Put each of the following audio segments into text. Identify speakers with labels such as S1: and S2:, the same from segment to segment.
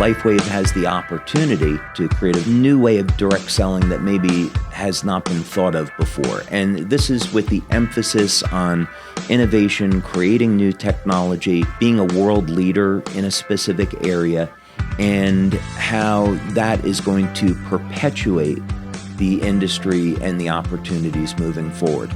S1: LifeWave has the opportunity to create a new way of direct selling that maybe has not been thought of before. And this is with the emphasis on innovation, creating new technology, being a world leader in a specific area, and how that is going to perpetuate the industry and the opportunities moving forward.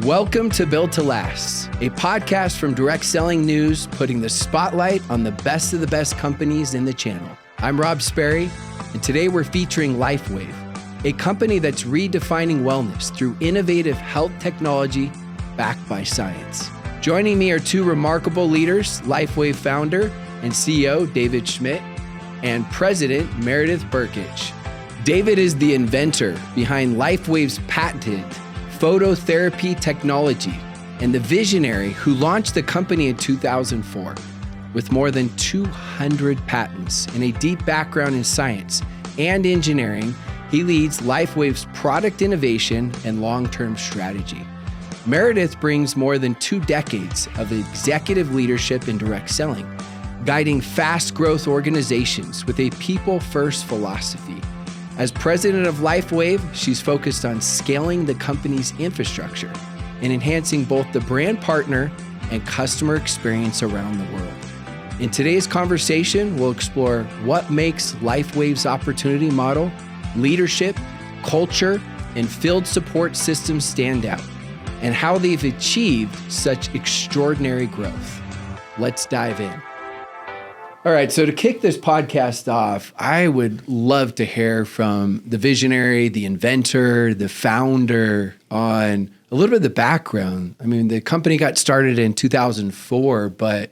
S2: Welcome to Built to Last, a podcast from Direct Selling News, putting the spotlight on the best of the best companies in the channel. I'm Rob Sperry, and today we're featuring LifeWave, a company that's redefining wellness through innovative health technology backed by science. Joining me are two remarkable leaders, LifeWave founder and CEO David Schmidt and President Meredith Burkich. David is the inventor behind LifeWave's patented phototherapy technology and the visionary who launched the company in 2004. With more than 200 patents and a deep background in science and engineering, he leads LifeWave's product innovation and long-term strategy. Meredith brings more than 2 decades of executive leadership in direct selling, guiding fast growth organizations with a people-first philosophy. As president of LifeWave, she's focused on scaling the company's infrastructure and enhancing both the brand partner and customer experience around the world. In today's conversation, we'll explore what makes LifeWave's opportunity model, leadership, culture, and field support systems stand out, and how they've achieved such extraordinary growth. Let's dive in. All right, so to kick this podcast off, I would love to hear from the visionary, the inventor, the founder on a little bit of the background. I mean, the company got started in 2004, but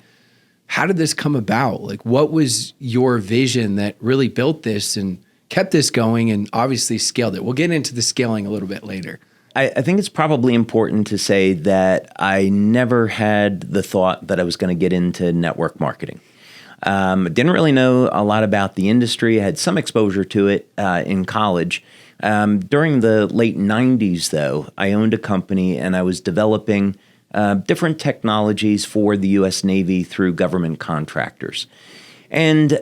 S2: how did this come about? Like, what was your vision that really built this and kept this going and obviously scaled it? We'll get into the scaling a little bit later.
S1: I think it's probably important to say that I never had the thought that I was going to get into network marketing. Didn't really know a lot about the industry. I had some exposure to it in college. During the late 90s, though, I owned a company and I was developing different technologies for the U.S. Navy through government contractors. And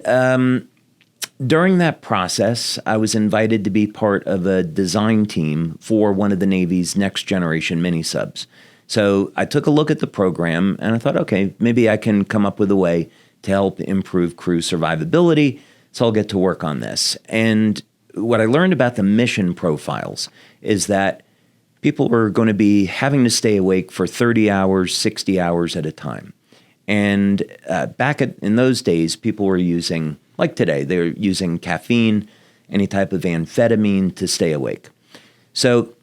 S1: during that process, I was invited to be part of a design team for one of the Navy's next generation mini subs. So I took a look at the program and I thought, okay, maybe I can come up with a way to help improve crew survivability, so I'll get to work on this. And what I learned about the mission profiles is that people were going to be having to stay awake for 30 hours, 60 hours at a time. And in those days, people were using, like today, they were using caffeine, any type of amphetamine to stay awake. So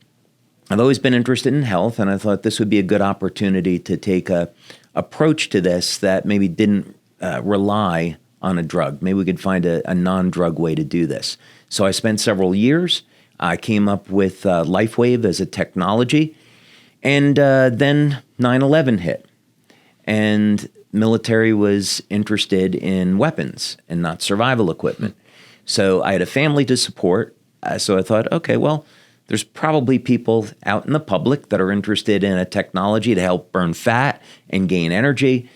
S1: I've always been interested in health, and I thought this would be a good opportunity to take a approach to this that maybe didn't rely on a drug. Maybe we could find a non-drug way to do this. So I spent several years. I came up with LifeWave as a technology. And then 9/11 hit. And military was interested in weapons and not survival equipment. So I had a family to support. So I thought, okay, well, there's probably people out in the public that are interested in a technology to help burn fat and gain energy.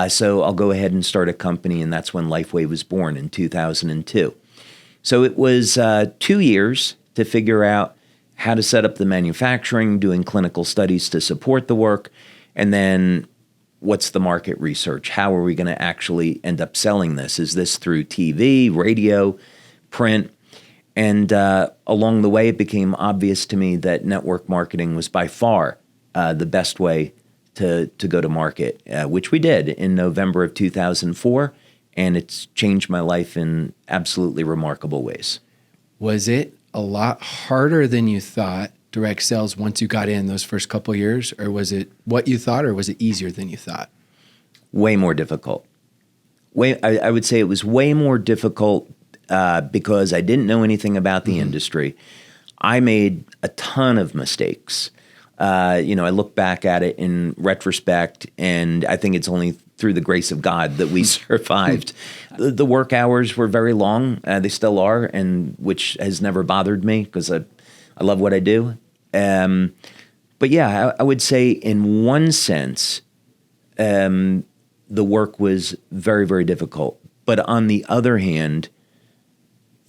S1: So I'll go ahead and start a company, and that's when LifeWave was born in 2002. So it was 2 years to figure out how to set up the manufacturing, doing clinical studies to support the work, and then what's the market research? How are we going to actually end up selling this? Is this through TV, radio, print? And along the way, it became obvious to me that network marketing was by far the best way to go to market, which we did in November of 2004, and it's changed my life in absolutely remarkable ways.
S2: Was it a lot harder than you thought, direct sales, once you got in those first couple of years, or was it what you thought, or was it easier than you thought?
S1: Way more difficult. I would say it was way more difficult because I didn't know anything about the industry. I made a ton of mistakes. I look back at it in retrospect, and I think it's only through the grace of God that we survived. The work hours were very long. They still are, and which has never bothered me because I love what I do. But yeah, I would say in one sense, the work was very, very difficult But on the other hand,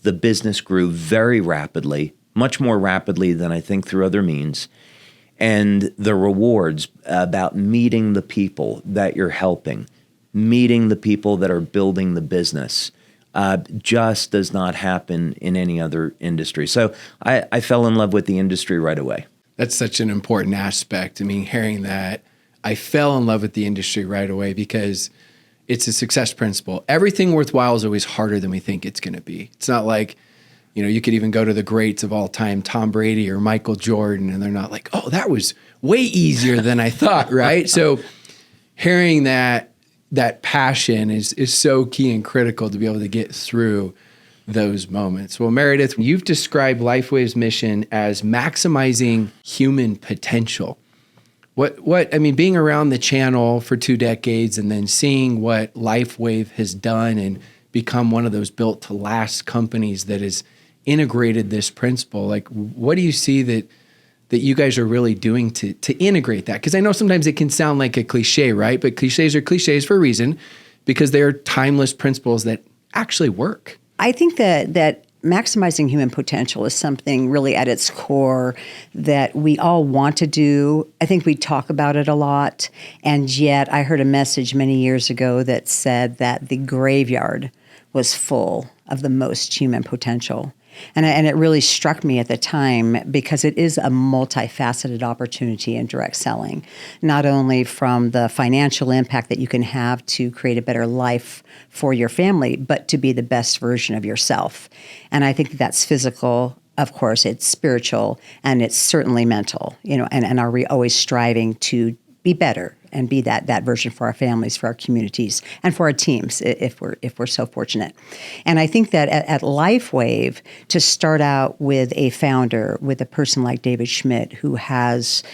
S1: the business grew very rapidly, much more rapidly than I think through other means. And the rewards about meeting the people that you're helping, meeting the people that are building the business, just does not happen in any other industry. So I fell in love with the industry right away.
S2: That's such an important aspect. I mean, hearing that, I fell in love with the industry right away because it's a success principle. Everything worthwhile is always harder than we think it's going to be. It's not like, you could even go to the greats of all time, Tom Brady or Michael Jordan, and they're not like, oh, that was way easier than I thought, right? So hearing that passion is so key and critical to be able to get through those moments. Well, Meredith, you've described LifeWave's mission as maximizing human potential. Being around the channel for 2 decades and then seeing what LifeWave has done and become one of those built to last companies that has integrated this principle, like what do you see that you guys are really doing to integrate that? Because I know sometimes it can sound like a cliche, right? But cliches are cliches for a reason because they are timeless principles that actually work.
S3: I think that maximizing human potential is something really at its core that we all want to do. I think we talk about it a lot. And yet I heard a message many years ago that said that the graveyard was full of the most human potential. And it really struck me at the time because it is a multifaceted opportunity in direct selling, not only from the financial impact that you can have to create a better life for your family, but to be the best version of yourself. And I think that's physical. Of course, it's spiritual, and it's certainly mental, and are we always striving to be better and be that version for our families, for our communities, and for our teams if we're so fortunate. And I think that at LifeWave, to start out with a founder, with a person like David Schmidt, who has,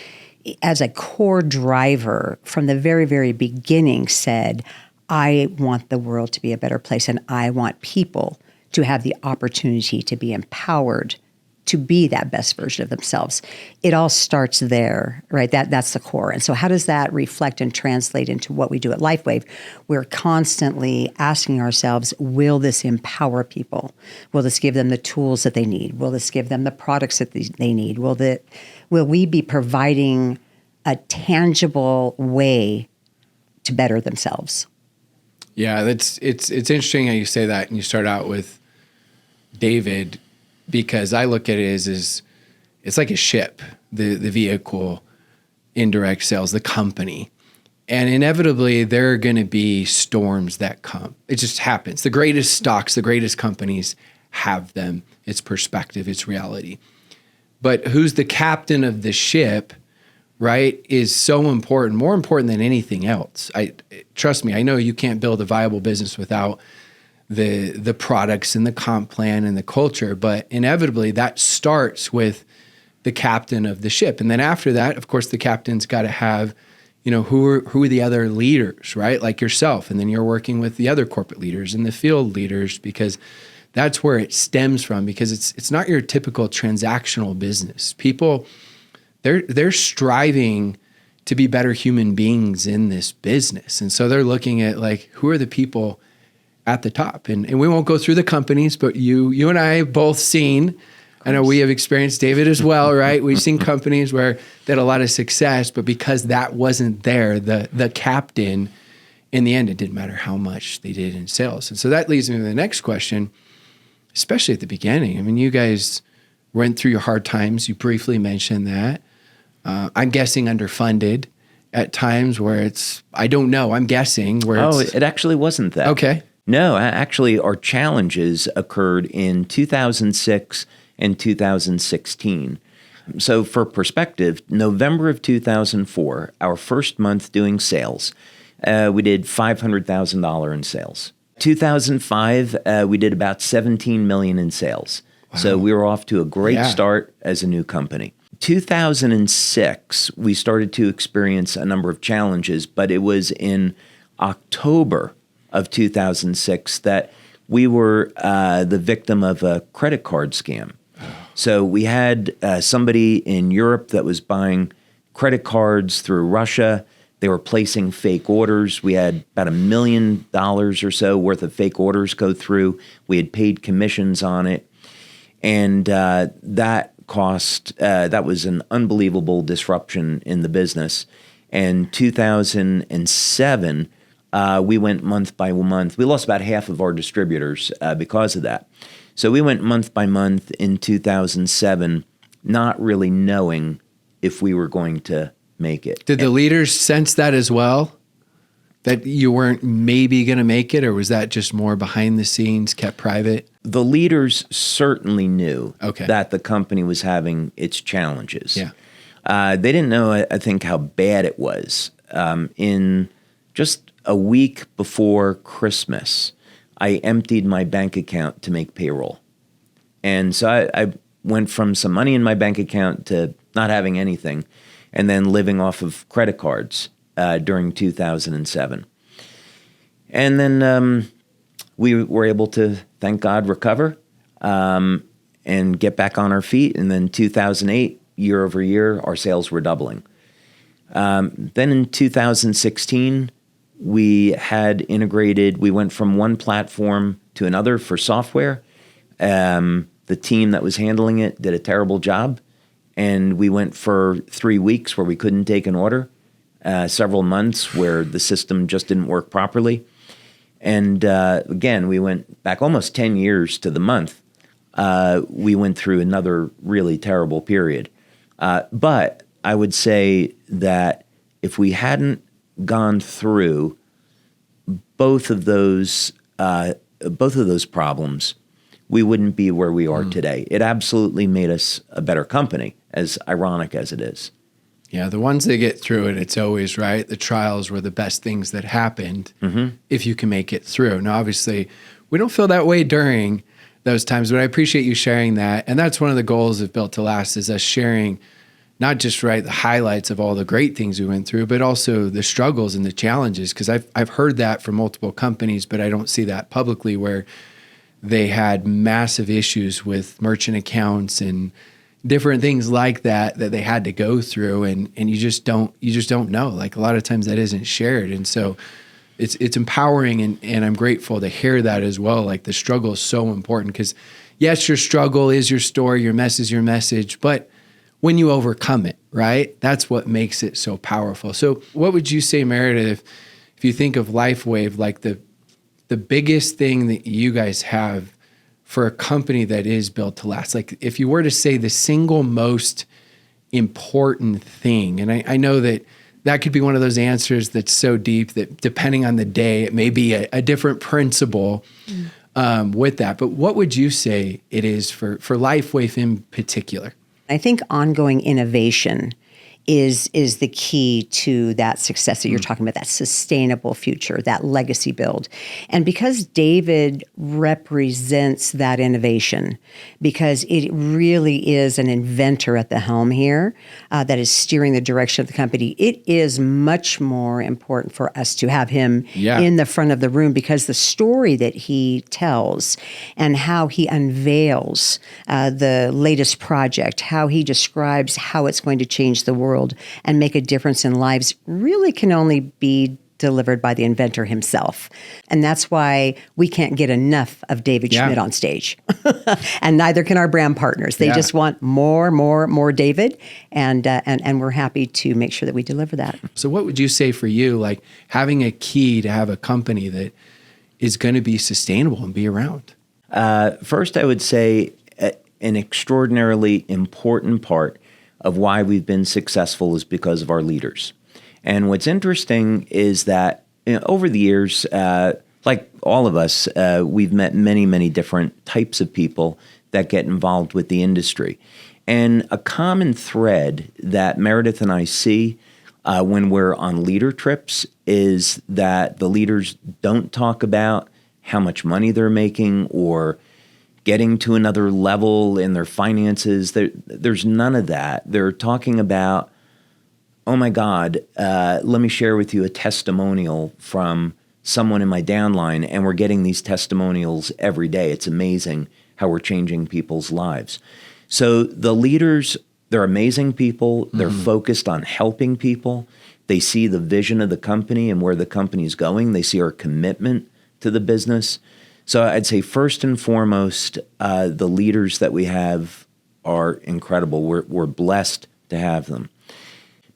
S3: as a core driver from the very, very beginning, said, I want the world to be a better place, and I want people to have the opportunity to be empowered to be that best version of themselves. It all starts there, right? That's the core. And so how does that reflect and translate into what we do at LifeWave? We're constantly asking ourselves, will this empower people? Will this give them the tools that they need? Will this give them the products that they need? Will we be providing a tangible way to better themselves?
S2: Yeah, it's interesting how you say that, and you start out with David, because I look at it as it's like a ship, the vehicle, indirect sales, the company. And inevitably, there are going to be storms that come. It just happens. The greatest stocks, the greatest companies have them. It's perspective, it's reality. But who's the captain of the ship, right, is so important, more important than anything else. Trust me, I know you can't build a viable business without the products and the comp plan and the culture, but inevitably that starts with the captain of the ship. And then after that, of course, the captain's got to have, who are the other leaders, right? Like yourself. And then you're working with the other corporate leaders and the field leaders, because that's where it stems from, because it's not your typical transactional business. People, they're striving to be better human beings in this business. And so they're looking at, like, who are the people at the top? And we won't go through the companies, but you and I have both seen, I know we have experienced, David as well, right? We've seen companies where they had a lot of success, but because that wasn't there, the captain, in the end, it didn't matter how much they did in sales. And so that leads me to the next question, especially at the beginning. I mean, you guys went through your hard times. You briefly mentioned that. I'm guessing underfunded at times where I don't know, I'm guessing where
S1: it actually wasn't that.
S2: Okay.
S1: No, actually, our challenges occurred in 2006 and 2016. So for perspective, November of 2004, our first month doing sales, we did $500,000 in sales. 2005, we did about $17 million in sales. Wow. So we were off to a great start as a new company. 2006, we started to experience a number of challenges, but it was in October of 2006 that we were the victim of a credit card scam. So we had somebody in Europe that was buying credit cards through Russia, They were placing fake orders. We had about $1 million or so worth of fake orders go through. We had paid commissions on it. And that was an unbelievable disruption in the business. And 2007, we went month by month. We lost about half of our distributors because of that. So we went month by month in 2007, not really knowing if we were going to make it.
S2: Did the leaders sense that as well? That you weren't maybe going to make it, or was that just more behind the scenes, kept private?
S1: The leaders certainly knew
S2: Okay.
S1: that the company was having its challenges.
S2: Yeah.
S1: They didn't know, I think, how bad it was. In just a week before Christmas, I emptied my bank account to make payroll. And so I went from some money in my bank account to not having anything, and then living off of credit cards during 2007. And then we were able to, thank God, recover and get back on our feet. And then 2008, year over year, our sales were doubling. Then in 2016, we had integrated, we went from one platform to another for software. The team that was handling it did a terrible job. And we went for 3 weeks where we couldn't take an order, several months where the system just didn't work properly. And again, we went back almost 10 years to the month. We went through another really terrible period. But I would say that if we hadn't gone through both of those problems, we wouldn't be where we are today. It absolutely made us a better company, as ironic as it is.
S2: Yeah, the ones that get through it, it's always right. The trials were the best things that happened if you can make it through. Now, obviously, we don't feel that way during those times, but I appreciate you sharing that. And that's one of the goals of Built to Last, is us sharing not just the highlights of all the great things we went through, but also the struggles and the challenges. Because I've heard that from multiple companies, but I don't see that publicly, where they had massive issues with merchant accounts and different things like that they had to go through, and you just don't know. Like, a lot of times that isn't shared, and so it's empowering, and I'm grateful to hear that as well. Like, the struggle is so important, because yes, your struggle is your story, your mess is your message, but when you overcome it, right, that's what makes it so powerful. So what would you say, Meredith, if you think of LifeWave, like the biggest thing that you guys have for a company that is built to last? Like, if you were to say the single most important thing, and I know that could be one of those answers that's so deep that depending on the day, it may be a different principle with that. But what would you say it is for LifeWave in particular?
S3: I think ongoing innovation is the key to that success that you're talking about, that sustainable future, that legacy build. And because David represents that innovation, because it really is an inventor at the helm here that is steering the direction of the company, it is much more important for us to have him in the front of the room, because the story that he tells and how he unveils the latest project, how he describes how it's going to change the world and make a difference in lives, really can only be delivered by the inventor himself. And that's why we can't get enough of David Schmidt on stage. And neither can our brand partners. They just want more David, and we're happy to make sure that we deliver that.
S2: So what would you say for you, like having a key to have a company that is going to be sustainable and be around?
S1: First, I would say an extraordinarily important part of why we've been successful is because of our leaders. And what's interesting is that over the years, like all of us, we've met many, many different types of people that get involved with the industry. And a common thread that Meredith and I see when we're on leader trips is that the leaders don't talk about how much money they're making or getting to another level in their finances. There's none of that. They're talking about, oh my God, let me share with you a testimonial from someone in my downline, and we're getting these testimonials every day. It's amazing how we're changing people's lives. So the leaders, they're amazing people. They're focused on helping people. They see the vision of the company and where the company is going. They see our commitment to the business. So I'd say first and foremost, the leaders that we have are incredible. We're blessed to have them.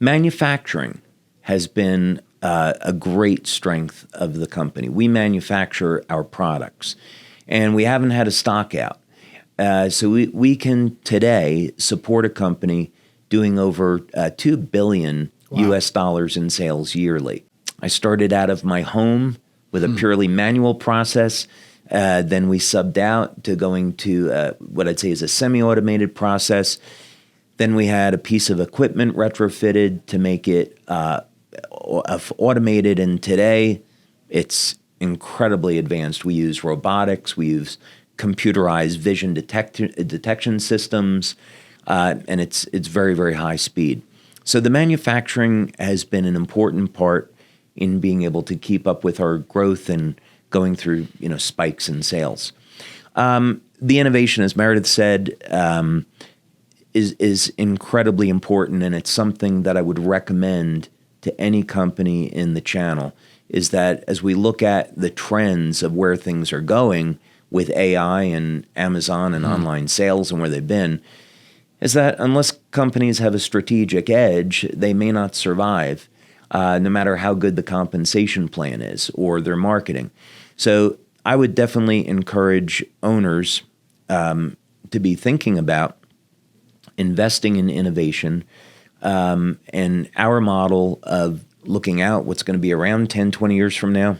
S1: Manufacturing has been a great strength of the company. We manufacture our products, and we haven't had a stock out. So we can today support a company doing over $2 billion US dollars in sales yearly. I started out of my home with a purely manual process. Then we subbed out to going to what I'd say is a semi-automated process. Then we had a piece of equipment retrofitted to make it automated, and today it's incredibly advanced. We use robotics, we use computerized vision detection systems, and it's very, very high speed. So the manufacturing has been an important part in being able to keep up with our growth and going through spikes in sales. The innovation, as Meredith said, is incredibly important, and it's something that I would recommend to any company in the channel, is that as we look at the trends of where things are going with AI and Amazon and online sales and where they've been, is that unless companies have a strategic edge, they may not survive, no matter how good the compensation plan is or their marketing. So I would definitely encourage owners to be thinking about investing in innovation, and our model of looking out what's going to be around 10, 20 years from now.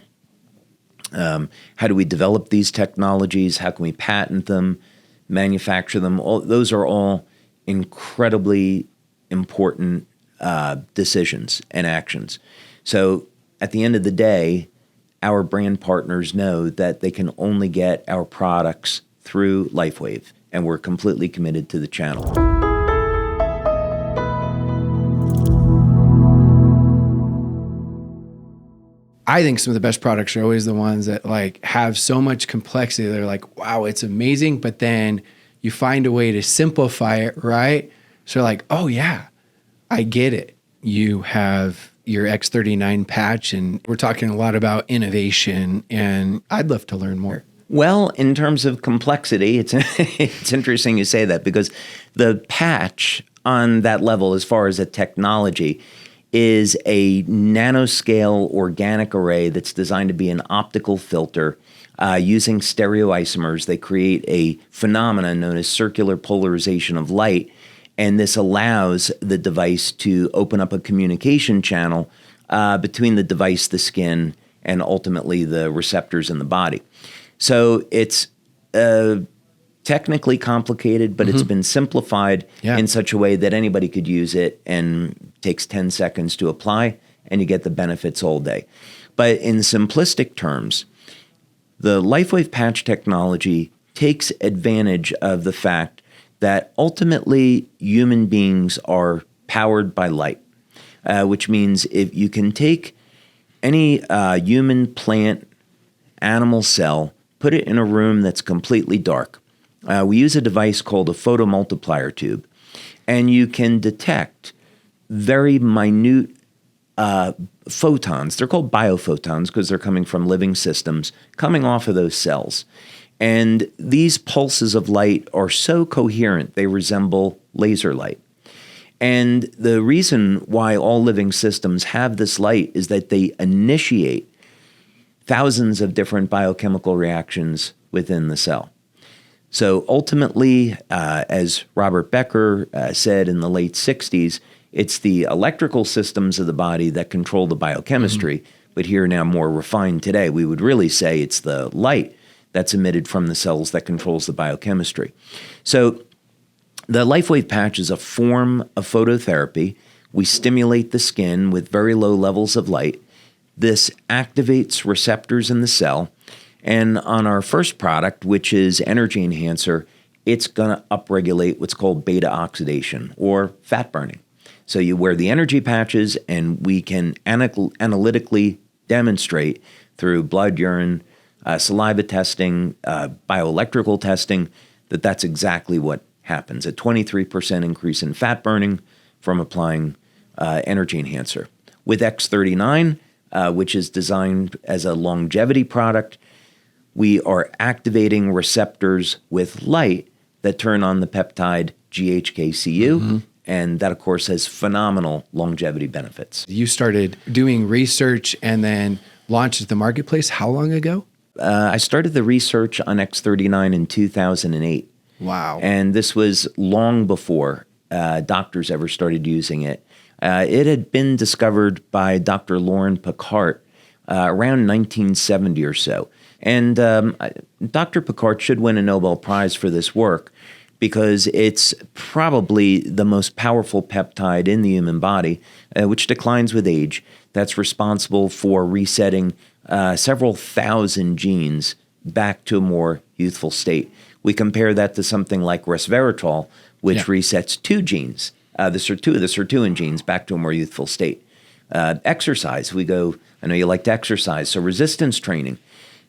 S1: How do we develop these technologies? How can we patent them, manufacture them? Those are all incredibly important decisions and actions. So at the end of the day, our brand partners know that they can only get our products through LifeWave, and we're completely committed to the channel.
S2: I think some of the best products are always the ones that have so much complexity. They're like, wow, it's amazing. But then you find a way to simplify it, right? So oh yeah, I get it. You have your X39 patch, and we're talking a lot about innovation, and I'd love to learn more.
S1: Well, in terms of complexity, it's interesting you say that, because the patch on that level, as far as the technology, is a nanoscale organic array that's designed to be an optical filter using stereoisomers. They create a phenomenon known as circular polarization of light, and this allows the device to open up a communication channel between the device, the skin, and ultimately the receptors in the body. So it's technically complicated, but it's been simplified in such a way that anybody could use it, and takes 10 seconds to apply, and you get the benefits all day. But in simplistic terms, the LifeWave patch technology takes advantage of the fact that ultimately human beings are powered by light, which means if you can take any human, plant, animal cell, put it in a room that's completely dark. We use a device called a photomultiplier tube, and you can detect very minute photons. They're called biophotons because they're coming from living systems, coming off of those cells. And these pulses of light are so coherent, they resemble laser light. And the reason why all living systems have this light is that they initiate thousands of different biochemical reactions within the cell. So ultimately, as Robert Becker said in the late 60s, it's the electrical systems of the body that control the biochemistry. But here now, more refined today, we would really say it's the light that's emitted from the cells that controls the biochemistry. So the LifeWave patch is a form of phototherapy. We stimulate the skin with very low levels of light. This activates receptors in the cell. And on our first product, which is Energy Enhancer, it's going to upregulate what's called beta oxidation or fat burning. So you wear the energy patches, and we can analytically demonstrate through blood, urine, saliva testing, bioelectrical testing, that that's exactly what happens. A 23% increase in fat burning from applying Energy Enhancer. With X39, which is designed as a longevity product, we are activating receptors with light that turn on the peptide GHK-Cu, and that, of course, has phenomenal longevity benefits.
S2: You started doing research and then launched at the marketplace how long ago?
S1: I started the research on X39 in 2008.
S2: Wow.
S1: And this was long before doctors ever started using it. It had been discovered by Dr. Lauren Picard around 1970 or so. And Dr. Picard should win a Nobel Prize for this work because it's probably the most powerful peptide in the human body, which declines with age, that's responsible for resetting several thousand genes back to a more youthful state. We compare that to something like resveratrol, which resets two genes, the sirtuin genes, back to a more youthful state. Exercise, I know you like to exercise, so resistance training,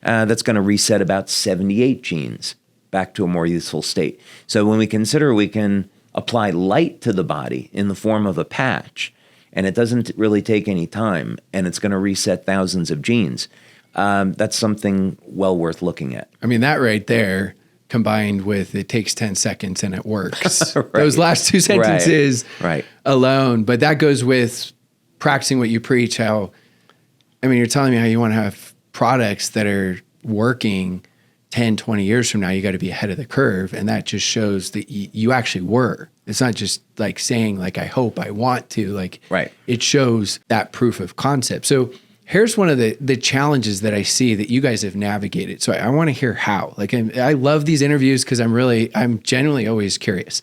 S1: that's going to reset about 78 genes back to a more youthful state. So when we consider we can apply light to the body in the form of a patch, and it doesn't really take any time, and it's going to reset thousands of genes, that's something well worth looking at.
S2: I mean, that right there, combined with it takes 10 seconds and it works.
S1: Right.
S2: Those last two sentences alone. But that goes with practicing what you preach, you're telling me how you want to have products that are working 10, 20 years from now. You got to be ahead of the curve. And that just shows that you actually were. It's not just like saying like, I hope, I want to, it shows that proof of concept. So here's one of the challenges that I see that you guys have navigated. So I want to hear how. I love these interviews because I'm genuinely always curious.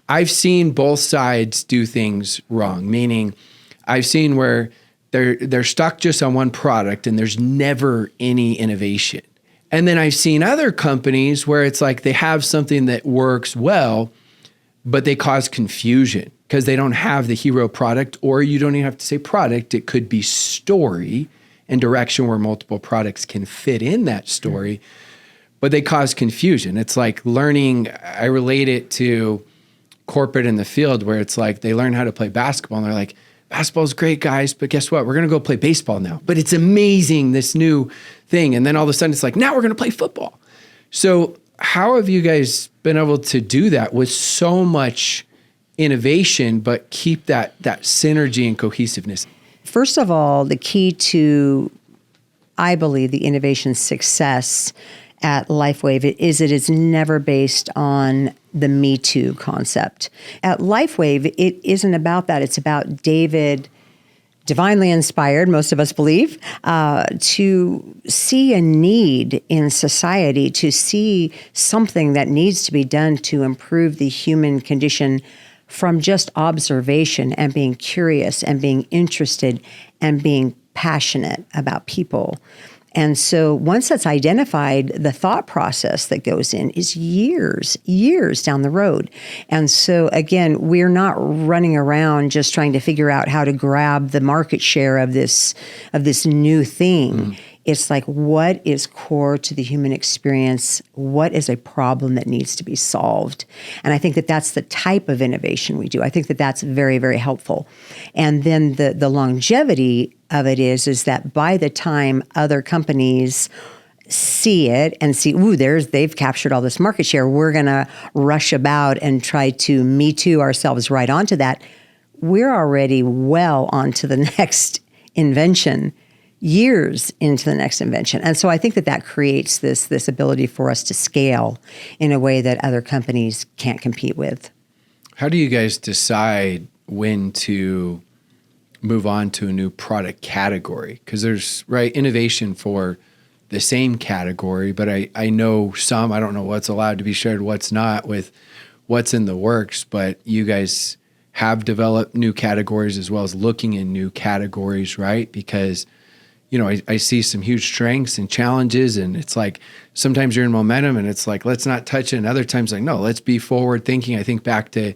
S2: I've seen both sides do things wrong, meaning I've seen where they're stuck just on one product and there's never any innovation. And then I've seen other companies where it's like they have something that works well, but they cause confusion because they don't have the hero product, or you don't even have to say product. It could be story and direction where multiple products can fit in that story, but they cause confusion. It's like learning, I relate it to corporate in the field where it's like they learn how to play basketball and they're like, basketball's great, guys, but guess what? We're going to go play baseball now. But it's amazing, this new thing. And then all of a sudden it's like, now we're going to play football. So how have you guys been able to do that with so much innovation, but keep that synergy and cohesiveness?
S3: First of all, the key to, I believe, the innovation success at LifeWave is it is never based on the Me Too concept. At LifeWave, it isn't about that. It's about David, divinely inspired, most of us believe, to see a need in society, to see something that needs to be done to improve the human condition from just observation and being curious and being interested and being passionate about people. And so once that's identified, the thought process that goes in is years down the road. And so again, we're not running around just trying to figure out how to grab the market share of this new thing. It's like, what is core to the human experience? What is a problem that needs to be solved? And I think that that's the type of innovation we do. I think that that's very, very helpful. And then the longevity of it is that by the time other companies see it and see, they've captured all this market share, we're going to rush about and try to Me Too ourselves right onto that. We're already well onto the next invention, years into the next invention. And so I think that creates this ability for us to scale in a way that other companies can't compete with.
S2: How do you guys decide when to move on to a new product category? Because there's innovation for the same category, but I know some, I don't know what's allowed to be shared, what's not with what's in the works, but you guys have developed new categories as well as looking in new categories, right? Because I see some huge strengths and challenges, and it's like sometimes you're in momentum and it's like, let's not touch it. And other times like, no, let's be forward thinking. I think back to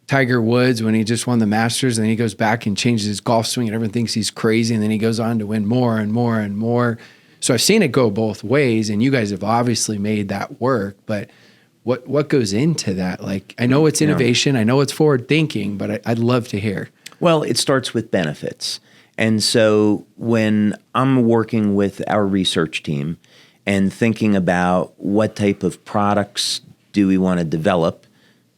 S2: Tiger Woods when he just won the Masters, and then he goes back and changes his golf swing and everyone thinks he's crazy. And then he goes on to win more and more and more. So I've seen it go both ways, and you guys have obviously made that work, but what goes into that? Like, I know it's innovation, I know it's forward thinking, but I'd love to hear.
S1: Well, it starts with benefits. And so when I'm working with our research team and thinking about what type of products do we want to develop,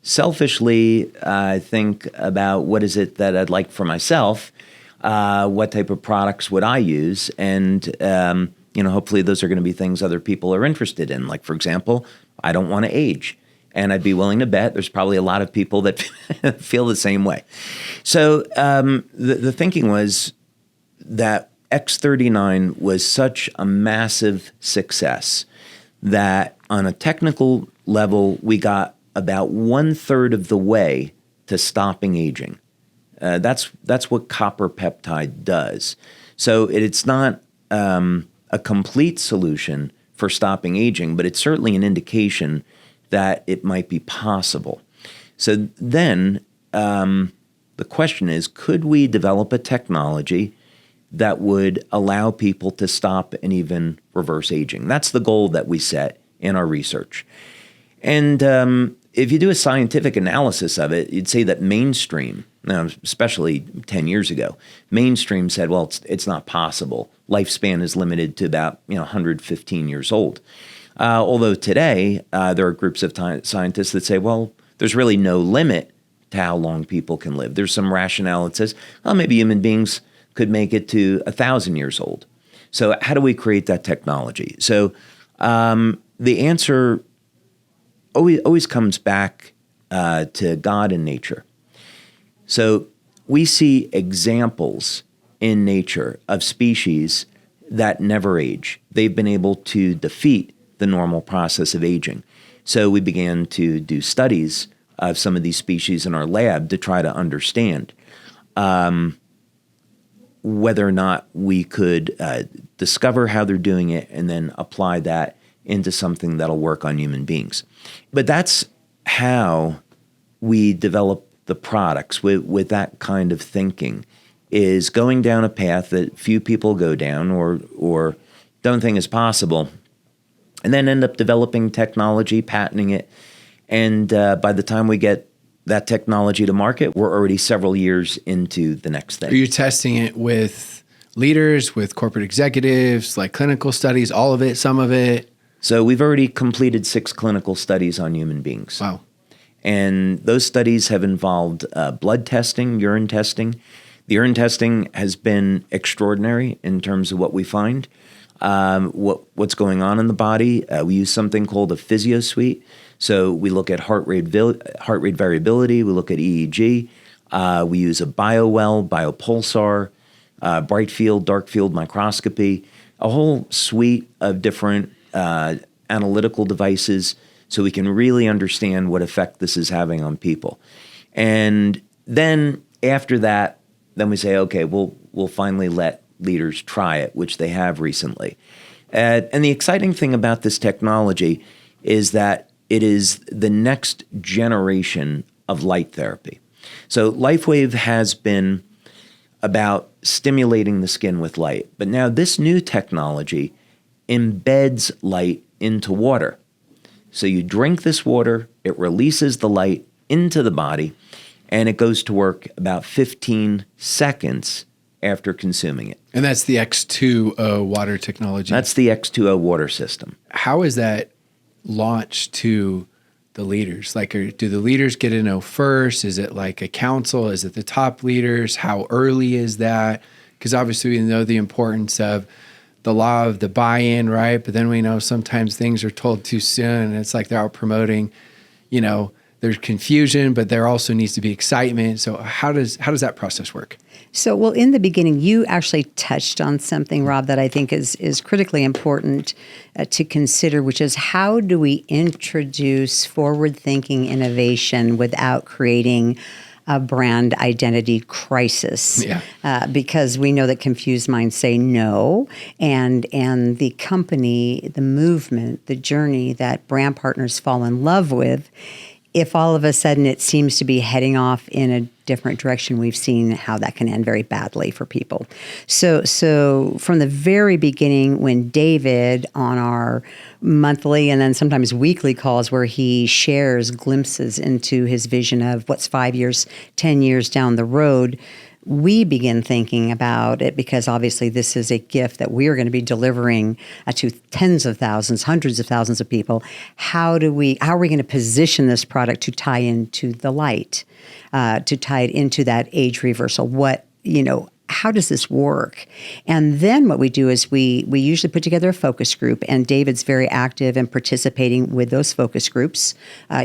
S1: selfishly, I think about what is it that I'd like for myself, what type of products would I use, and hopefully those are going to be things other people are interested in. Like, for example, I don't want to age. And I'd be willing to bet there's probably a lot of people that feel the same way. So the thinking was that X39 was such a massive success that on a technical level, we got about 1/3 of the way to stopping aging. That's what copper peptide does. So it's not a complete solution for stopping aging, but it's certainly an indication that it might be possible. So then the question is, could we develop a technology that would allow people to stop and even reverse aging? That's the goal that we set in our research. And if you do a scientific analysis of it, you'd say that mainstream, especially 10 years ago, mainstream said, well, it's not possible. Lifespan is limited to about 115 years old. Although today, there are groups of scientists that say, well, there's really no limit to how long people can live. There's some rationale that says, well, maybe human beings could make it to 1,000 years old. So how do we create that technology? So the answer always comes back to God and nature. So we see examples in nature of species that never age. They've been able to defeat the normal process of aging. So we began to do studies of some of these species in our lab to try to understand whether or not we could discover how they're doing it and then apply that into something that'll work on human beings. But that's how we develop the products with that kind of thinking, is going down a path that few people go down or don't think is possible, and then end up developing technology, patenting it. And by the time we get that technology to market, we're already several years into the next thing.
S2: Are you testing it with leaders, with corporate executives, like clinical studies, all of it, some of it?
S1: So we've already completed 6 clinical studies on human beings.
S2: Wow. And
S1: those studies have involved blood testing, urine testing. The urine testing has been extraordinary in terms of what we find. What's going on in the body. We use something called a physio suite. So we look at heart rate variability. We look at EEG. We use a BioWell, BioPulsar, bright field, dark field microscopy, a whole suite of different analytical devices so we can really understand what effect this is having on people. And then after that, then we say, okay, we'll finally let leaders try it, which they have recently. And the exciting thing about this technology is that it is the next generation of light therapy. So LifeWave has been about stimulating the skin with light, but now this new technology embeds light into water. So you drink this water, it releases the light into the body, and it goes to work about 15 seconds after consuming it.
S2: And that's the X2O water technology.
S1: That's the X2O water system.
S2: How is that launched to the leaders? Like, do the leaders get to know first? Is it like a council? Is it the top leaders? How early is that? Because obviously we know the importance of the law of the buy-in, right? But then we know sometimes things are told too soon, and it's like they're out promoting, there's confusion, but there also needs to be excitement. So how does that process work?
S3: So, well, in the beginning, you actually touched on something, Rob, that I think is critically important to consider, which is how do we introduce forward-thinking innovation without creating a brand identity crisis?
S2: Yeah.
S3: Because we know that confused minds say no, and the company, the movement, the journey that brand partners fall in love with, if all of a sudden it seems to be heading off in a different direction, we've seen how that can end very badly for people. So from the very beginning, when David, on our monthly and then sometimes weekly calls where he shares glimpses into his vision of what's 5 years, 10 years down the road, we begin thinking about it, because obviously this is a gift that we are going to be delivering to tens of thousands, hundreds of thousands of people. How are we going to position this product to tie into the light, to tie it into that age reversal? How does this work? And then what we do is we usually put together a focus group, and David's very active in participating with those focus groups,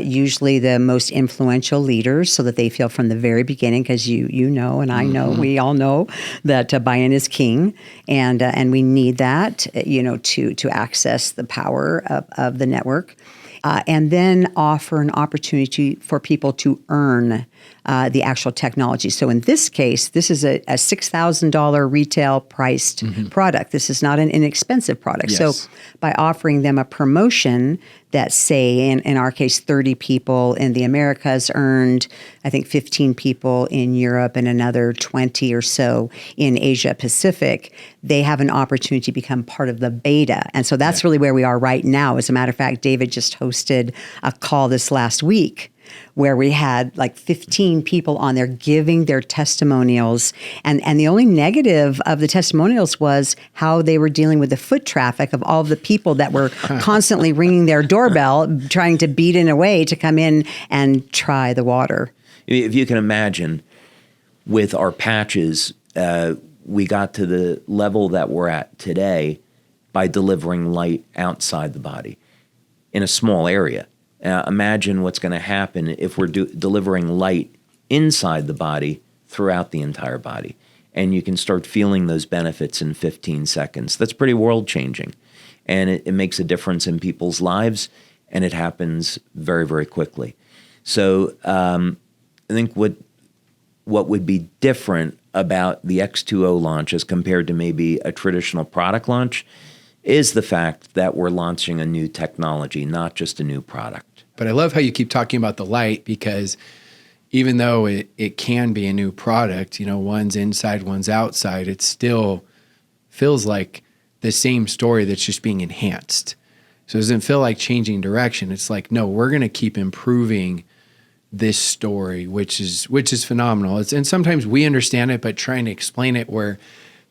S3: usually the most influential leaders, so that they feel from the very beginning, because you know, and I know, we all know that buy-in is king, and we need that, to access the power of the network. And then offer an opportunity for people to earn the actual technology. So in this case, this is a $6,000 retail priced product. This is not an inexpensive product.
S2: Yes.
S3: So by offering them a promotion that, say, in our case, 30 people in the Americas earned, I think 15 people in Europe and another 20 or so in Asia Pacific, they have an opportunity to become part of the beta. And so that's really where we are right now. As a matter of fact, David just hosted a call this last week where we had like 15 people on there giving their testimonials. And the only negative of the testimonials was how they were dealing with the foot traffic of all of the people that were constantly ringing their doorbell, trying to beat in a way to come in and try the water.
S1: If you can imagine, with our patches, we got to the level that we're at today by delivering light outside the body in a small area. Imagine what's going to happen if we're delivering light inside the body throughout the entire body. And you can start feeling those benefits in 15 seconds. That's pretty world-changing. And it makes a difference in people's lives, and it happens very, very quickly. So I think what would be different about the X2O launch as compared to maybe a traditional product launch is the fact that we're launching a new technology, not just a new product.
S2: But I love how you keep talking about the light, because even though it can be a new product, one's inside, one's outside, it still feels like the same story that's just being enhanced. So it doesn't feel like changing direction. It's like, no, we're going to keep improving this story, which is phenomenal. And sometimes we understand it, but trying to explain it where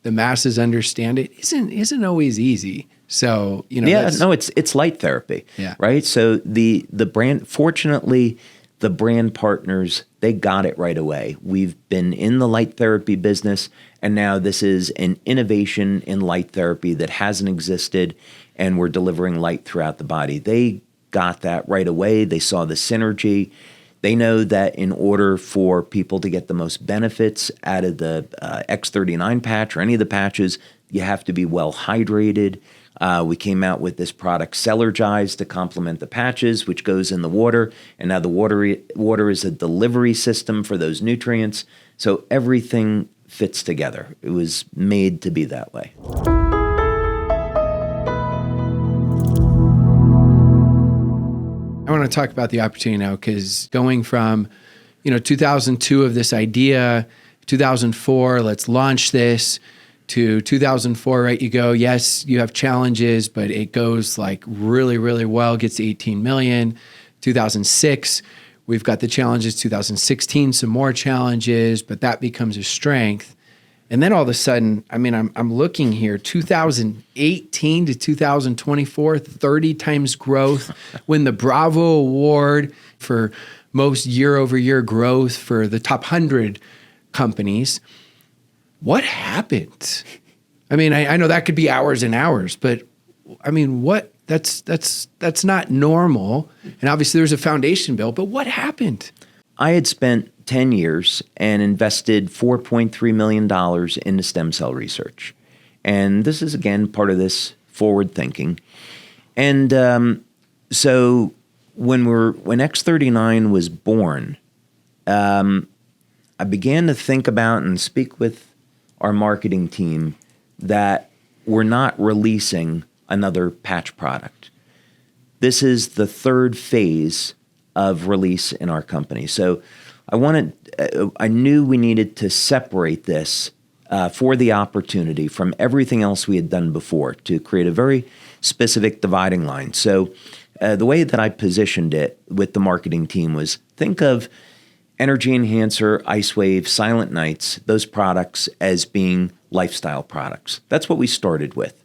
S2: the masses understand it isn't always easy. So,
S1: it's light therapy, right? So the brand, fortunately, the brand partners, they got it right away. We've been in the light therapy business, and now this is an innovation in light therapy that hasn't existed, and we're delivering light throughout the body. They got that right away. They saw the synergy. They know that in order for people to get the most benefits out of the X39 patch or any of the patches, you have to be well hydrated. We came out with this product, Cellergize, to complement the patches, which goes in the water. And now the water is a delivery system for those nutrients. So everything fits together. It was made to be that way.
S2: I want to talk about the opportunity now, because going from, 2002 of this idea, 2004, let's launch this, to 2004, right? You go, yes, you have challenges, but it goes like really, really well, gets to 18 million. 2006, we've got the challenges. 2016, some more challenges, but that becomes a strength. And then all of a sudden, I'm looking here, 2018 to 2024, 30 times growth, win the Bravo Award for most year-over-year growth for the top 100 companies. What happened? I know that could be hours and hours, but that's not normal. And obviously there's a foundation built, but what happened?
S1: I had spent 10 years and invested $4.3 million into stem cell research. And this is, again, part of this forward thinking. And so when X39 was born, I began to think about and speak with our marketing team that we're not releasing another patch product. This is the third phase of release in our company. So I knew we needed to separate this for the opportunity from everything else we had done before to create a very specific dividing line. So the way that I positioned it with the marketing team was, think of Energy Enhancer, Ice Wave, Silent Nights, those products as being lifestyle products. That's what we started with.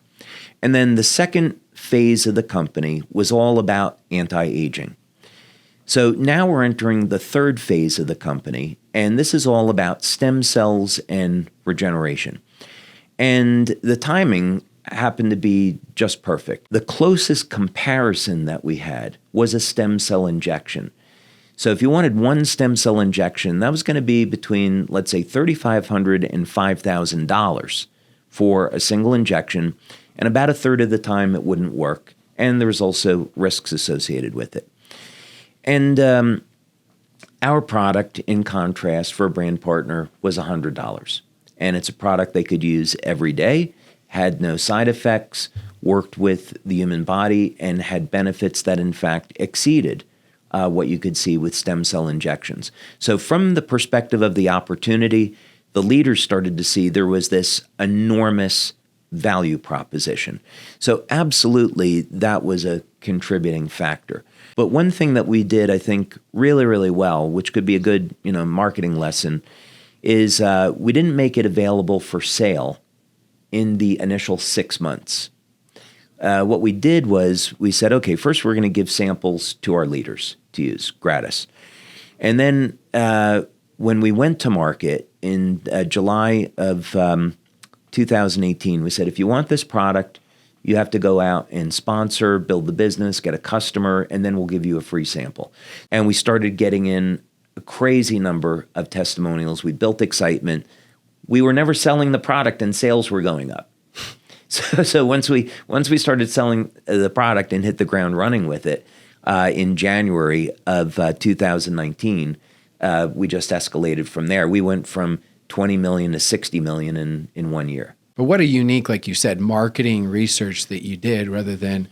S1: And then the second phase of the company was all about anti-aging. So now we're entering the third phase of the company, and this is all about stem cells and regeneration. And the timing happened to be just perfect. The closest comparison that we had was a stem cell injection. So if you wanted one stem cell injection, that was going to be between, let's say, $3,500 and $5,000 for a single injection, and about a third of the time it wouldn't work, and there was also risks associated with it. And our product, in contrast, for a brand partner was $100. And it's a product they could use every day, had no side effects, worked with the human body, and had benefits that, in fact, exceeded what you could see with stem cell injections. So from the perspective of the opportunity, the leaders started to see there was this enormous value proposition. So absolutely, that was a contributing factor. But one thing that we did, I think, really, really well, which could be a good, marketing lesson, is we didn't make it available for sale in the initial 6 months. What we did was we said, okay, first we're going to give samples to our leaders to use gratis. And then when we went to market in July of 2018, we said, if you want this product, you have to go out and sponsor, build the business, get a customer, and then we'll give you a free sample. And we started getting in a crazy number of testimonials. We built excitement. We were never selling the product, and sales were going up. So once we started selling the product and hit the ground running with it in January of 2019, we just escalated from there. We went from 20 million to 60 million in 1 year.
S2: But what a unique, like you said, marketing research that you did rather than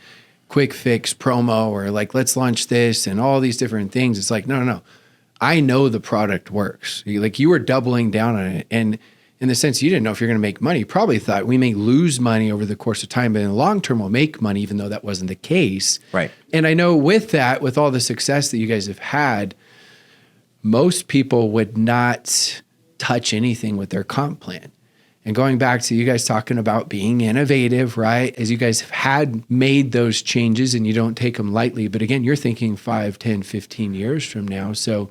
S2: quick fix promo or like, let's launch this and all these different things. It's like, no. I know the product works. Like you were doubling down on it. And in the sense you didn't know if you're going to make money, you probably thought we may lose money over the course of time, but in the long term we'll make money, even though that wasn't the case.
S1: Right.
S2: And I know with that, with all the success that you guys have had, most people would not touch anything with their comp plan. And going back to you guys talking about being innovative, right? As you guys have had made those changes and you don't take them lightly. But again, you're thinking 5, 10, 15 years from now. So,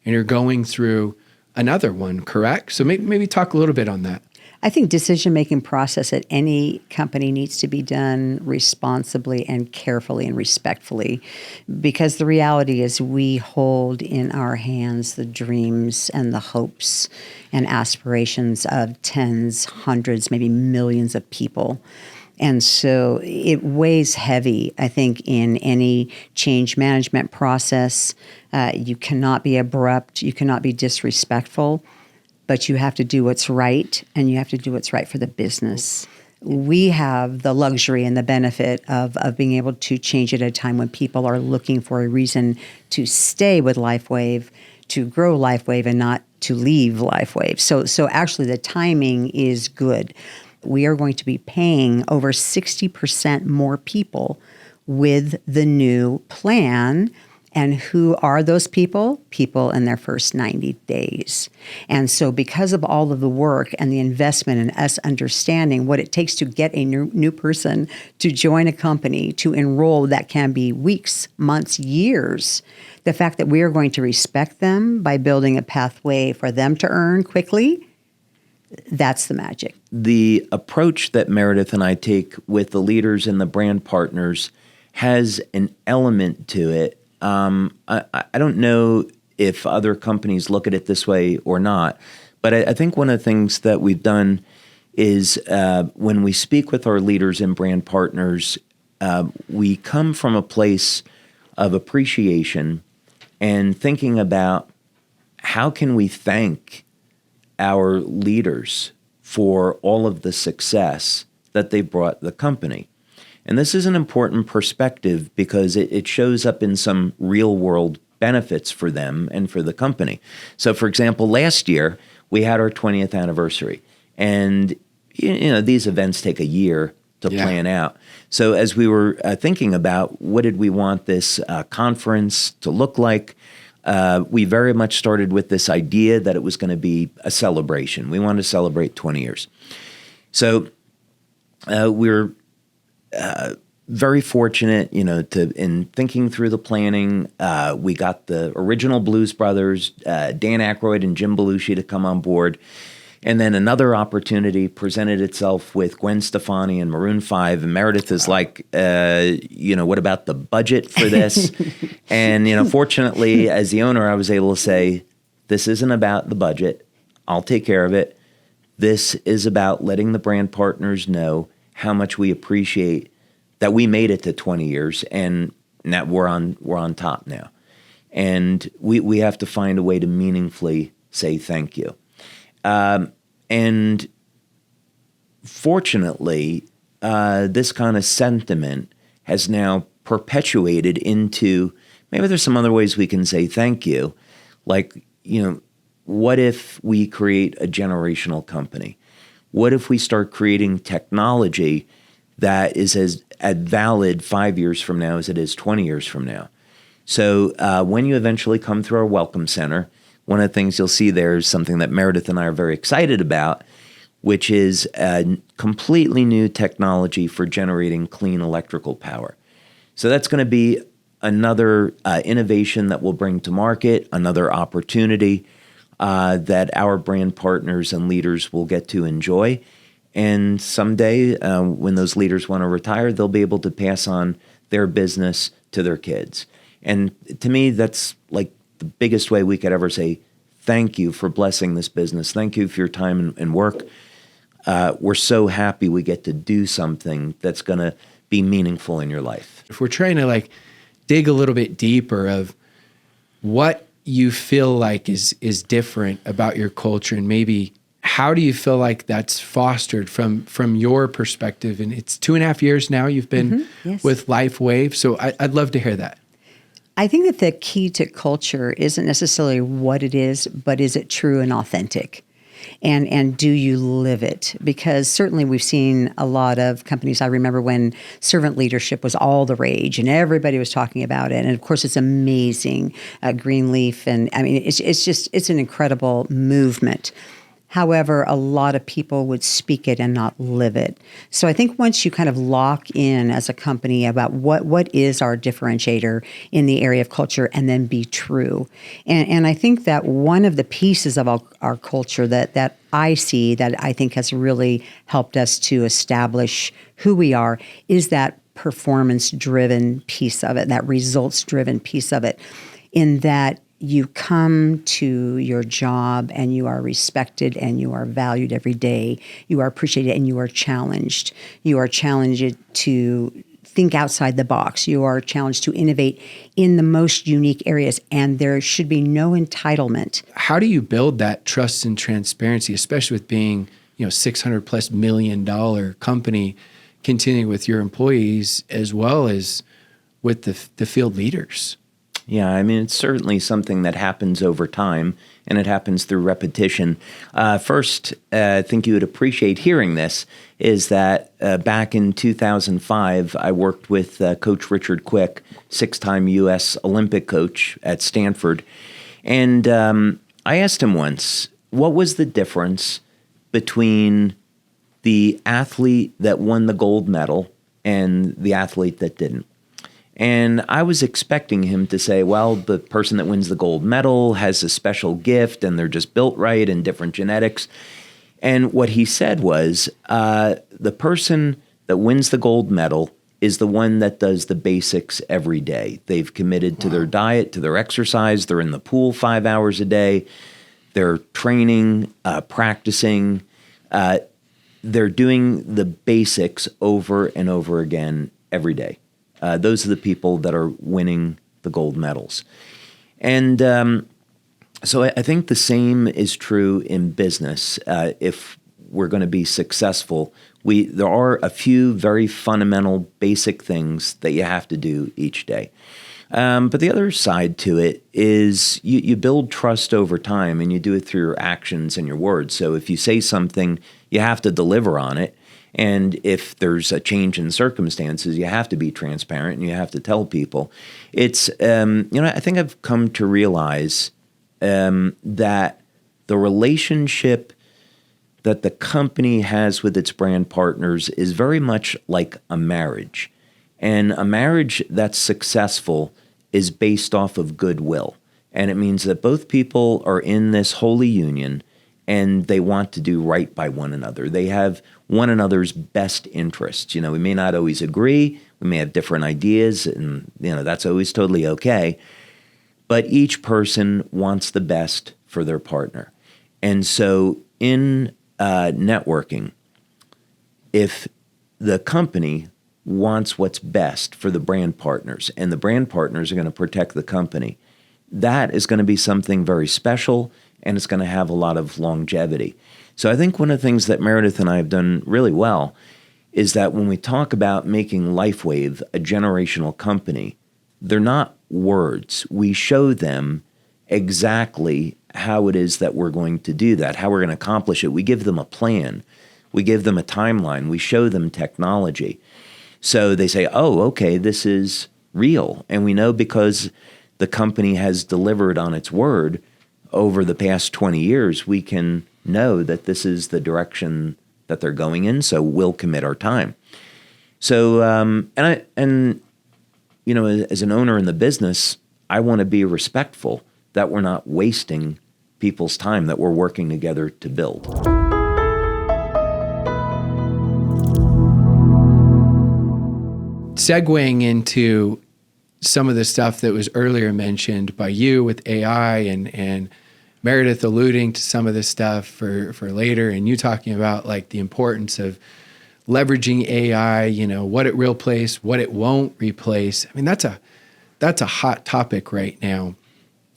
S2: and you're going through another one, correct? So maybe talk a little bit on that.
S3: I think decision-making process at any company needs to be done responsibly and carefully and respectfully, because the reality is we hold in our hands the dreams and the hopes and aspirations of tens, hundreds, maybe millions of people. And so it weighs heavy, I think, in any change management process. You cannot be abrupt. You cannot be disrespectful. But you have to do what's right, and you have to do what's right for the business. We have the luxury and the benefit of being able to change at a time when people are looking for a reason to stay with LifeWave, to grow LifeWave, and not to leave LifeWave. So actually the timing is good. We are going to be paying over 60% more people with the new plan. And who are those people? People in their first 90 days. And so because of all of the work and the investment in us understanding what it takes to get a new person to join a company, to enroll, that can be weeks, months, years, the fact that we are going to respect them by building a pathway for them to earn quickly, that's the magic.
S1: The approach that Meredith and I take with the leaders and the brand partners has an element to it. I don't know if other companies look at it this way or not, but I think one of the things that we've done is when we speak with our leaders and brand partners, we come from a place of appreciation and thinking about how can we thank our leaders for all of the success that they brought the company. And this is an important perspective because it shows up in some real world benefits for them and for the company. So for example, last year we had our 20th anniversary, and these events take a year to plan out. So as we were thinking about what did we want this conference to look like, we very much started with this idea that it was going to be a celebration. We wanted to celebrate 20 years. So we're very fortunate, in thinking through the planning. We got the original Blues Brothers, Dan Aykroyd and Jim Belushi, to come on board. And then another opportunity presented itself with Gwen Stefani and Maroon 5. And Meredith is like, what about the budget for this? And, fortunately, as the owner, I was able to say, this isn't about the budget. I'll take care of it. This is about letting the brand partners know how much we appreciate that we made it to 20 years and that we're on top now. And we have to find a way to meaningfully say thank you. And fortunately, this kind of sentiment has now perpetuated into, maybe there's some other ways we can say thank you. Like, what if we create a generational company? What if we start creating technology that is as valid 5 years from now as it is 20 years from now? So when you eventually come through our Welcome Center, one of the things you'll see there is something that Meredith and I are very excited about, which is a completely new technology for generating clean electrical power. So that's going to be another innovation that we'll bring to market, another opportunity that our brand partners and leaders will get to enjoy. And someday, when those leaders want to retire, they'll be able to pass on their business to their kids. And to me, that's like the biggest way we could ever say thank you for blessing this business. Thank you for your time and work. We're so happy we get to do something that's going to be meaningful in your life.
S2: If we're trying to dig a little bit deeper of what you feel like is different about your culture, and maybe how do you feel like that's fostered from your perspective? And it's 2.5 years now you've been with LifeWave. So I'd love to hear that.
S3: I think that the key to culture isn't necessarily what it is, but is it true and authentic? And do you live it? Because certainly we've seen a lot of companies. I remember when servant leadership was all the rage and everybody was talking about it. And of course, it's amazing, Greenleaf. And I mean, it's an incredible movement. However, a lot of people would speak it and not live it. So I think once you kind of lock in as a company about what is our differentiator in the area of culture, and then be true. And I think that one of the pieces of our culture that I see that I think has really helped us to establish who we are is that performance-driven piece of it, that results-driven piece of it, in that you come to your job and you are respected and you are valued every day. You are appreciated and you are challenged. You are challenged to think outside the box. You are challenged to innovate in the most unique areas, and there should be no entitlement.
S2: How do you build that trust and transparency, especially with being, $600+ million company, continuing with your employees as well as with the field leaders?
S1: Yeah, I mean, it's certainly something that happens over time, and it happens through repetition. First, I think you would appreciate hearing this, is that back in 2005, I worked with Coach Richard Quick, 6-time U.S. Olympic coach at Stanford. And I asked him once, what was the difference between the athlete that won the gold medal and the athlete that didn't? And I was expecting him to say, well, the person that wins the gold medal has a special gift and they're just built right and different genetics. And what he said was, the person that wins the gold medal is the one that does the basics every day. They've committed to their diet, to their exercise. They're in the pool 5 hours a day. They're training, practicing. They're doing the basics over and over again every day. Those are the people that are winning the gold medals. And so I think the same is true in business. If we're going to be successful, there are a few very fundamental, basic things that you have to do each day. But the other side to it is you build trust over time, and you do it through your actions and your words. So if you say something, you have to deliver on it. And if there's a change in circumstances, you have to be transparent and you have to tell people. It's, I think I've come to realize that the relationship that the company has with its brand partners is very much like a marriage. And a marriage that's successful is based off of goodwill. And it means that both people are in this holy union and they want to do right by one another. They have one another's best interests. We may not always agree, we may have different ideas, and that's always totally okay. But each person wants the best for their partner. And so in networking, if the company wants what's best for the brand partners and the brand partners are going to protect the company, that is going to be something very special and it's going to have a lot of longevity. So I think one of the things that Meredith and I have done really well is that when we talk about making LifeWave a generational company, they're not words. We show them exactly how it is that we're going to do that, how we're going to accomplish it. We give them a plan. We give them a timeline. We show them technology. So they say, oh, okay, this is real. And we know because the company has delivered on its word over the past 20 years, we can know that this is the direction that they're going in, so we'll commit our time. So, as an owner in the business, I want to be respectful that we're not wasting people's time, that we're working together to build.
S2: Segueing into some of the stuff that was earlier mentioned by you with AI and Meredith alluding to some of this stuff for later, and you talking about like the importance of leveraging AI, what it will replace, what it won't replace. I mean, that's a hot topic right now.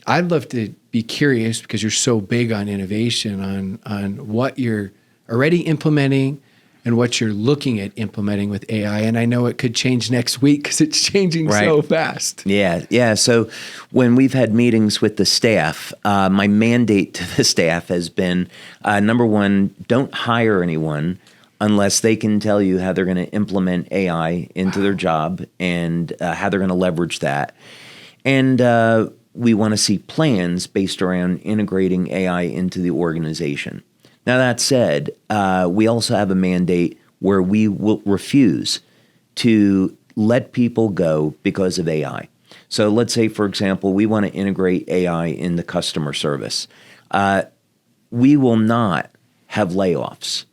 S2: I'd love to be curious, because you're so big on innovation, on what you're already implementing and what you're looking at implementing with AI. And I know it could change next week because it's changing so fast.
S1: Yeah. So when we've had meetings with the staff, my mandate to the staff has been, number one, don't hire anyone unless they can tell you how they're going to implement AI into their job and how they're going to leverage that. And we want to see plans based around integrating AI into the organization. Now, that said, we also have a mandate where we will refuse to let people go because of AI. So let's say, for example, we want to integrate AI into customer service. We will not have layoffs.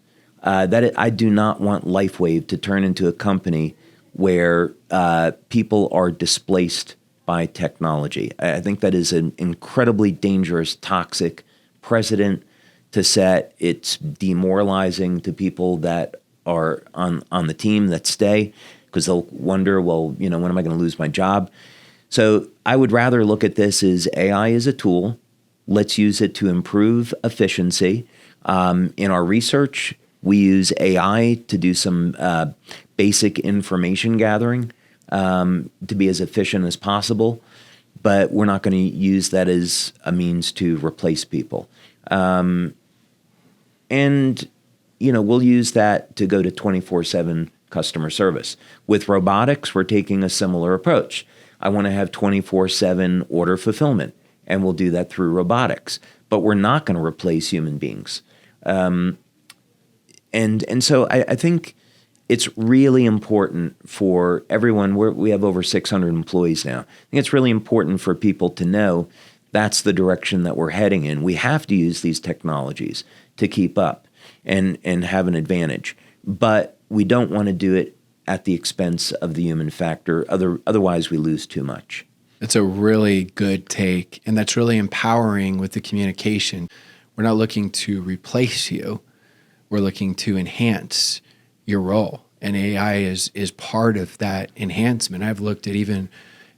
S1: I do not want LifeWave to turn into a company where people are displaced by technology. I think that is an incredibly dangerous, toxic precedent to set. It's demoralizing to people that are on the team that stay, because they'll wonder, well, when am I going to lose my job? So I would rather look at this as AI as a tool. Let's use it to improve efficiency. In our research, we use AI to do some basic information gathering to be as efficient as possible, but we're not going to use that as a means to replace people. And we'll use that to go to 24/7 customer service. With robotics, we're taking a similar approach. I want to have 24/7 order fulfillment, and we'll do that through robotics. But we're not going to replace human beings. And so I think it's really important for everyone. We have over 600 employees now. I think it's really important for people to know that's the direction that we're heading in. We have to use these technologies to keep up and have an advantage. But we don't want to do it at the expense of the human factor. Otherwise, we lose too much.
S2: That's a really good take, and that's really empowering with the communication. We're not looking to replace you. We're looking to enhance your role, and AI is part of that enhancement. I've looked at even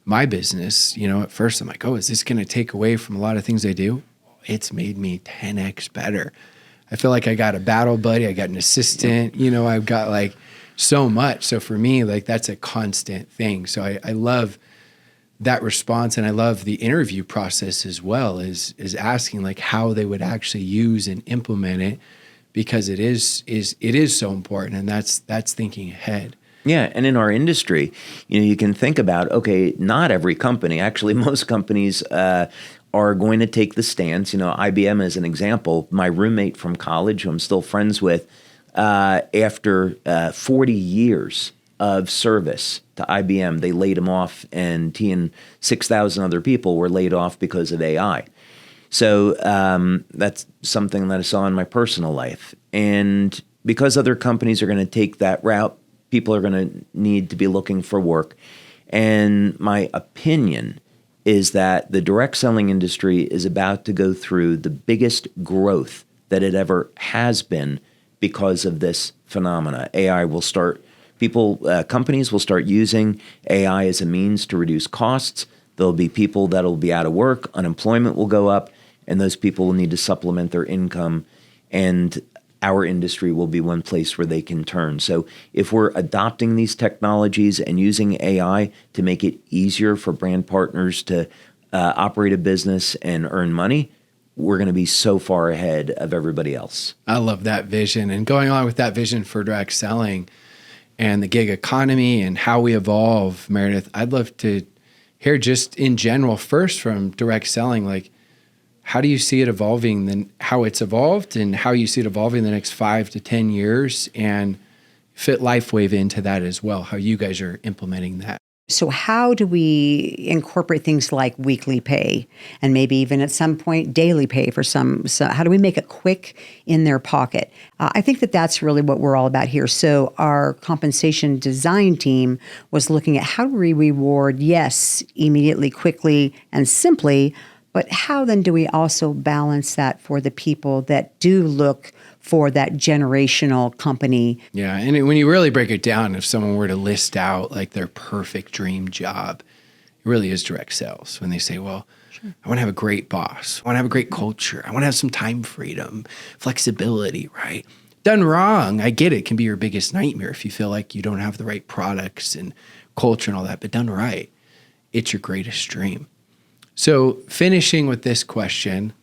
S2: my business, at first I'm like, oh, is this going to take away from a lot of things I do? It's made me 10x better. I feel like I got a battle buddy. I got an assistant, I've got like so much. So for me, like that's a constant thing. So I love that response. And I love the interview process as well, is asking like how they would actually use and implement it, because it is so important, and that's thinking ahead.
S1: Yeah, and in our industry, you can think about, okay, not every company, actually most companies are going to take the stance. IBM as an example, my roommate from college, who I'm still friends with, after 40 years of service to IBM, they laid him off, and he and 6,000 other people were laid off because of AI. So that's something that I saw in my personal life. And because other companies are going to take that route, people are going to need to be looking for work. And my opinion is that the direct selling industry is about to go through the biggest growth that it ever has been because of this phenomena. Companies will start using AI as a means to reduce costs. There'll be people that'll be out of work, unemployment will go up, and those people will need to supplement their income, and our industry will be one place where they can turn. So if we're adopting these technologies and using AI to make it easier for brand partners to operate a business and earn money, we're going to be so far ahead of everybody else.
S2: I love that vision. And going along with that vision for direct selling and the gig economy and how we evolve, Meredith, I'd love to hear just in general, first from direct selling, like, how do you see it evolving, then how it's evolved and how you see it evolving in the next 5 to 10 years, and fit LifeWave into that as well, how you guys are implementing that?
S3: So how do we incorporate things like weekly pay and maybe even at some point daily pay for some? So how do we make it quick in their pocket? I think that that's really what we're all about here. So our compensation design team was looking at how do we reward, yes, immediately, quickly, and simply, but how then do we also balance that for the people that do look for that generational company?
S2: Yeah, and when you really break it down, if someone were to list out like their perfect dream job, it really is direct sales. When they say, well, sure, I want to have a great boss, I want to have a great culture, I want to have some time freedom, flexibility, right? Done wrong, I get it, it can be your biggest nightmare if you feel like you don't have the right products and culture and all that, but done right, it's your greatest dream. So finishing with this question,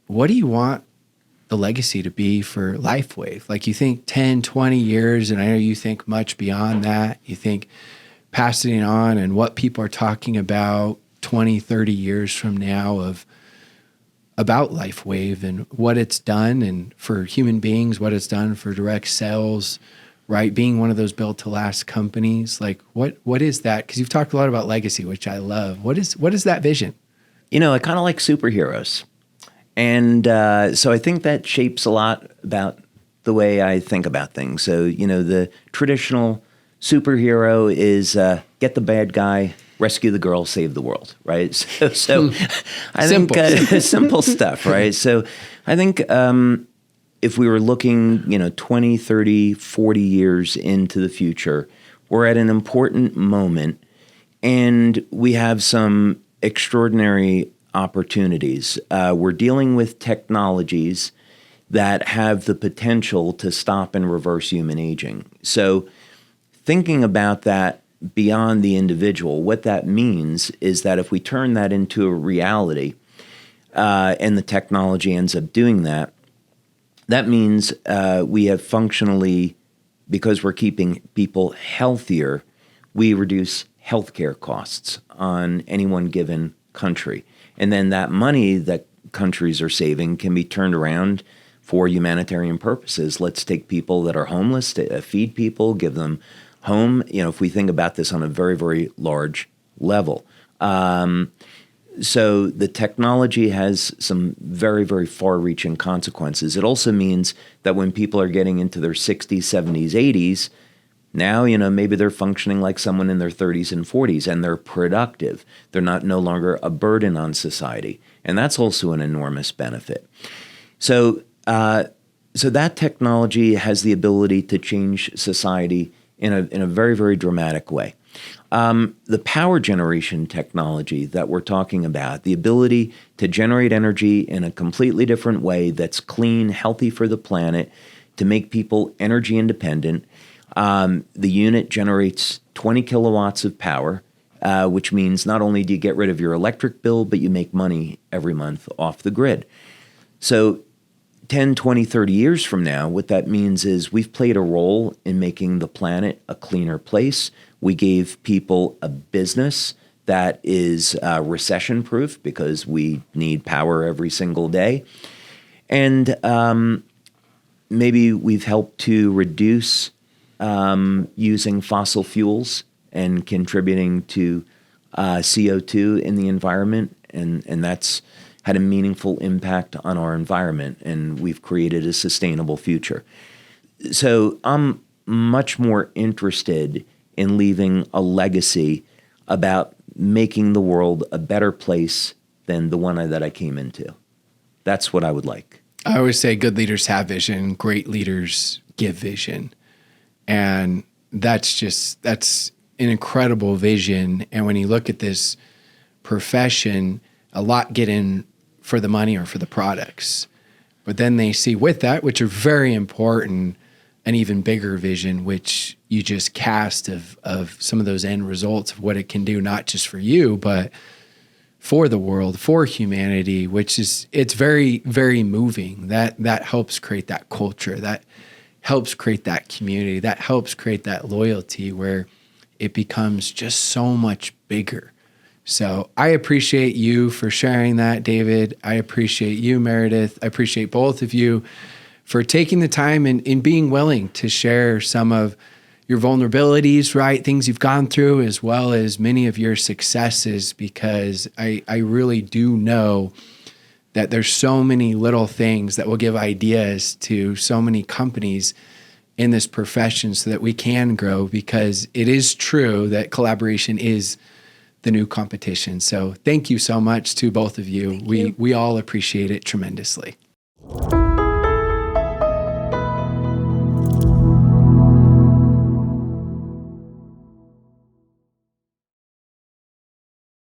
S2: what do you want the legacy to be for LifeWave? Like, you think 10, 20 years, and I know you think much beyond that. You think passing it on and what people are talking about 20, 30 years from now about LifeWave and what it's done, and for human beings, what it's done for direct sales, right? Being one of those built to last companies. Like, what is that? Because you've talked a lot about legacy, which I love. What is that vision?
S1: I kind of like superheroes. And so I think that shapes a lot about the way I think about things. So, the traditional superhero is get the bad guy, rescue the girl, save the world, right? So I think simple stuff, right? So I think if we were looking, 20, 30, 40 years into the future, we're at an important moment, and we have some extraordinary opportunities. We're dealing with technologies that have the potential to stop and reverse human aging. So thinking about that beyond the individual, what that means is that if we turn that into a reality, and the technology ends up doing that, that means we have functionally, because we're keeping people healthier, we reduce healthcare costs on any one given country. And then that money that countries are saving can be turned around for humanitarian purposes. Let's take people that are homeless, to feed people, give them home. If we think about this on a very, very large level. So the technology has some very, very far-reaching consequences. It also means that when people are getting into their 60s, 70s, 80s, now, maybe they're functioning like someone in their 30s and 40s, and they're productive. They're no longer a burden on society. And that's also an enormous benefit. So that technology has the ability to change society in a very, very dramatic way. The power generation technology that we're talking about, the ability to generate energy in a completely different way that's clean, healthy for the planet, to make people energy independent. The unit generates 20 kilowatts of power, which means not only do you get rid of your electric bill, but you make money every month off the grid. So 10, 20, 30 years from now, what that means is we've played a role in making the planet a cleaner place. We gave people a business that is recession-proof because we need power every single day. And maybe we've helped to reduce using fossil fuels and contributing to CO2 in the environment, and that's had a meaningful impact on our environment, and we've created a sustainable future. So I'm much more interested in leaving a legacy about making the world a better place than the one that I came into. That's what I would like.
S2: I always say good leaders have vision, great leaders give vision. And that's an incredible vision. And when you look at this profession, a lot get in for the money or for the products. But then they see with that, which are very important, an even bigger vision, which you just cast of some of those end results of what it can do, not just for you, but for the world, for humanity, which is, it's very, very moving. That helps create that culture, that helps create that community, that helps create that loyalty where it becomes just so much bigger. So I appreciate you for sharing that, David. I appreciate you, Meredith. I appreciate both of you for taking the time and being willing to share some of your vulnerabilities, right? Things you've gone through, as well as many of your successes, because I really do know that there's so many little things that will give ideas to so many companies in this profession so that we can grow, because it is true that collaboration is the new competition. So thank you so much to both of you. We all appreciate it tremendously.